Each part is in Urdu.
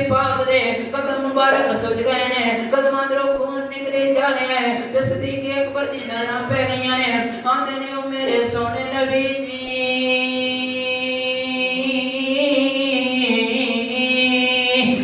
پاک دے قدم مبارک سج گئے نے قدم اندروں خون نکلی جانے ہیں تے صدیق اکبر دی نظراں پہ گئیاں نے آندے نے او میرے سونے نبی جی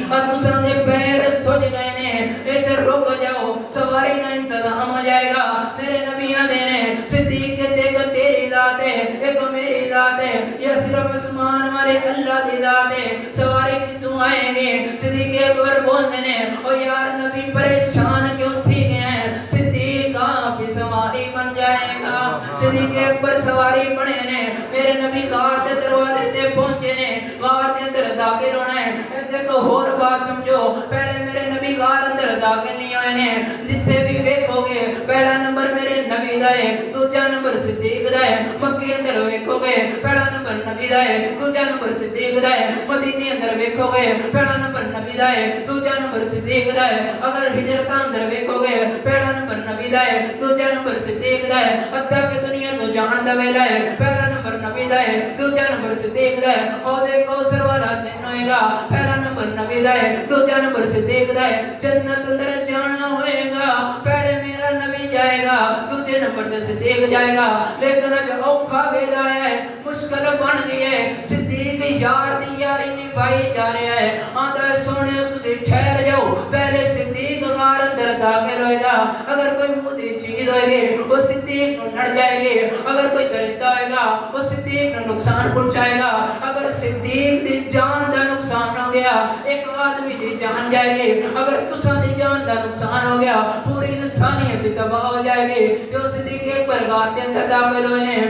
تساں دے پیر سج گئے نے ادھر رک جاؤ سواری کا انتظام ہو جائے گا میرے نبی آدھے نے صدیق کہتے کہ تیری ذات ہے ایک میری ذات ہے یا صرف اسمان والے اللہ دی ذات ہے سواری کتوں آئیں گے صدیق اکبر بولتے نے او یار نبی پریشان کیوں تھی گئے ہیں صدیق آپ سواری بن جائے گا صدیق اکبر سواری بنے نے میرے نبی غار دے دروازے تے پہنچے نے غار دے اندر داخل ہونا ہے ایک اور بات سمجھو پہلے میرے نبی غار اندر داخل نہیں ہوئے نے جتھے بھی ویکھو گے پہلا نمبر میرے نبی دا ہے دوجا نمبر صدیق دا ہے مکے اندر ویکھو گے پہلا نمبر نبی دا ہے دوجا نمبر صدیق دا ہے مدینے اندر ویکھو گے پہلا نمبر نبی دا ہے دوجا نمبر صدیق دا ہے اگر ہجرت اندر ویکھو گے پہلا نمبر نبی دا ہے دوجا نمبر صدیق دا ہے حتیٰ کہ دنیا تو جان دا ویلا ہے پہلا نمبر نبی دا ہے دوجا نمبر صدیق دا ہے عہدے کوثر والا دن ہوئے گا پہلا نمبر نبی دا ہے دوجا نمبر صدیق دا ہے جنت اندر جانا ہوئے گا پہلے میرا نبی جائے گا دوجے نمبر تے صدیق جائے گا لیکن اج اوکھا ویلا ہے مشکل بن گئی ہے صدیق یار دی یاری نبھائی جا رہا ہے آندا ہے سونے تسی ٹھہر جاؤ پہلے صدیق غار اندر داخل ہوئے گا اگر کوئی مودی چیز ہوئے گی وہ صدیق کو لڑ جائے گی اگر کوئی درندہ ہوئے گا وہ صدیق کو نقصان پہنچائے گا اگر صدیق دی جان دا نقصان ہو گیا ایک آدمی دی جان جائے گی اگر تساں دی جان دا نقصان ہو گیا پوری انسانیت تباہ ہو جائے گی جو صدیق اکبر غار کے اندر داخل ہوئے ہیں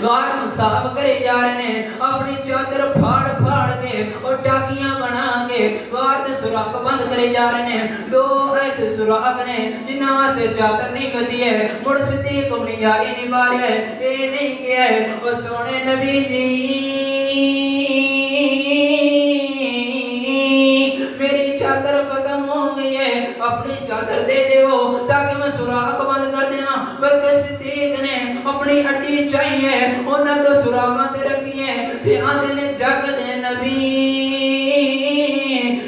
غار مصاب کرے جا رہے ہیں اپنی چادر پھاڑ پھاڑ کے اور ٹاکیاں بنا کے غار دے سوراخ بند کرے جا رہے ہیں دو ایسے سوراخ نے جنہاں واسطے چادر نہیں بچی ہے مڑ صدیق اپنی یاری نبھا رہا ہے اے نہیں کیا ہے او سونے نبی جی میری چادر ختم ہو گئی ہے اپنی چادر دے دیو تاکہ میں سوراخ بند کر دینا بلکہ صدیق نے اپنی ہڈی چاہیے انہاں دو سوراخاں تے رکھی ہے تے آندے نے جگ دے نبی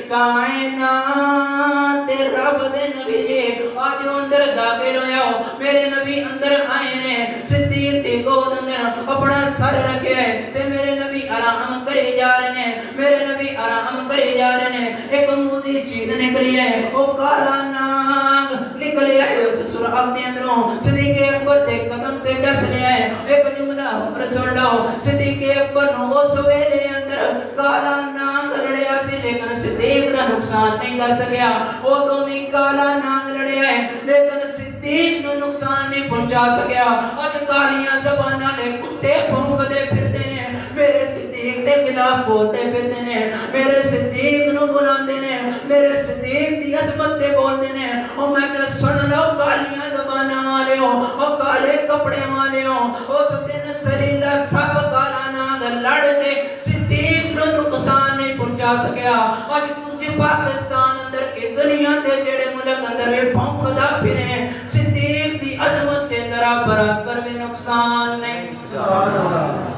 کائنات رب دے نبی جی آج اندر داخل ہویا ہو میرے نبی اندر آئے نے صدیق دی گود اندر اپنا سر رکھے تے میرے نبی آرام کرے جا رہے ہیں میرے نبی آرام کرے جا رہے ہیں ایک موزی چیز نکلی ہے او کالا ناگ نکلی ہے اس سوراخ دے اندروں صدیق اکبر دے قدم تے ڈس لیا ہے ایک جملہ اور سن لو صدیق اکبر نو اس ویلے اندر کالا ناگ لڑیا سی لیکن صدیق دا نقصان نہیں کر سکیا او تو بھی کالا ناگ لڑیا ہے لیکن صدیق نو نقصان نہیں پہنچا سکیا اج کالیاں زباناں نے کتے بھونک دے پھردے نے میرے صدیق دے خلاف بولتے پھردے نے میرے صدیق نو بلاندے نے میرے صدیق دی عظمت تے بولدے نے او میں کہ سن لو کالیاں زباناں والے ہو او کالے کپڑے والے ہو او ستن سریلا سب کالا ناگ لڑ کے صدیق نو نقصان نہیں پہنچا سکیا اج تجھے پاکستان اندر کے دنیا دے جڑے ملک اندر یہ بھونکدا پھرے صدیق دی عظمت تے ذرا برابر بھی نقصان نہیں سبحان اللہ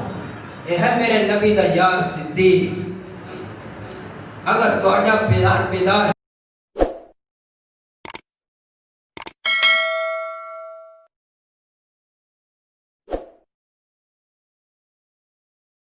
یہ ہے میرے نبی دا یار صدیق اگر تو بیدار